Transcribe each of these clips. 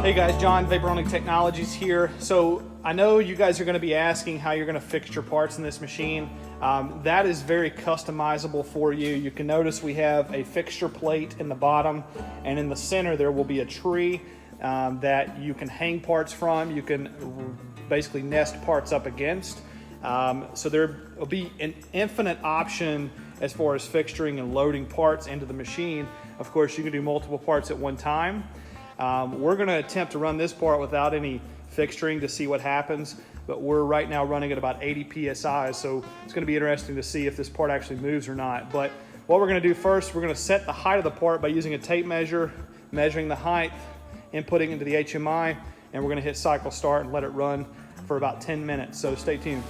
Hey guys, John, Vaporonic Technologies here. So I know you guys are going to be asking how you're going to fix your parts in this machine. That is very customizable for you. You can notice we have a fixture plate in the bottom, and in the center there will be a tree that you can hang parts from. You can basically nest parts up against. So there will be an infinite option as far as fixturing and loading parts into the machine. Of course, you can do multiple parts at one time. We're going to attempt to run this part without any fixturing to see what happens, but we're right now running at about 80 psi, so it's going to be interesting to see if this part actually moves or not. But what we're going to do first, we're going to set the height of the part by using a tape measure, measuring the height, inputting into the HMI, and we're going to hit cycle start and let it run for about 10 minutes, so stay tuned.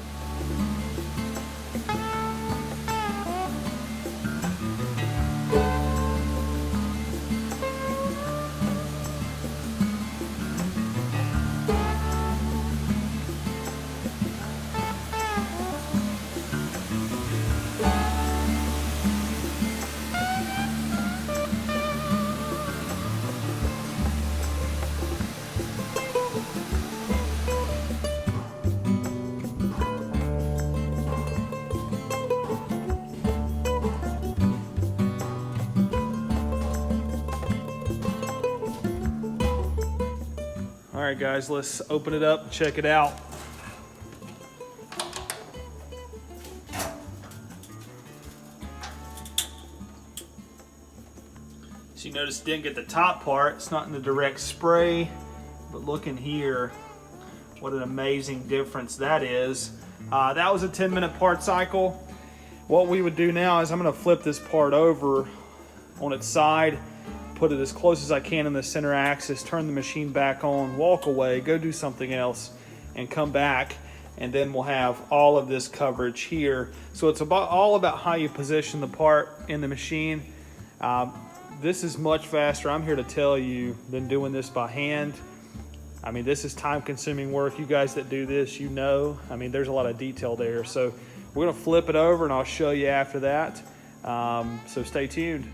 All right, guys, let's open it up and check it out. So you notice didn't get the top part. It's not in the direct spray, but look in here. What an amazing difference that is. That was a 10-minute part cycle. What we would do now is I'm gonna flip this part over on its side, put it as close as I can in the center axis, turn the machine back on, walk away, go do something else, and come back, and then we'll have all of this coverage here. So it's all about how you position the part in the machine. This is much faster, I'm here to tell you, than doing this by hand. I mean, this is time-consuming work. You guys that do this, you know. I mean, there's a lot of detail there. So we're gonna flip it over and I'll show you after that. So stay tuned.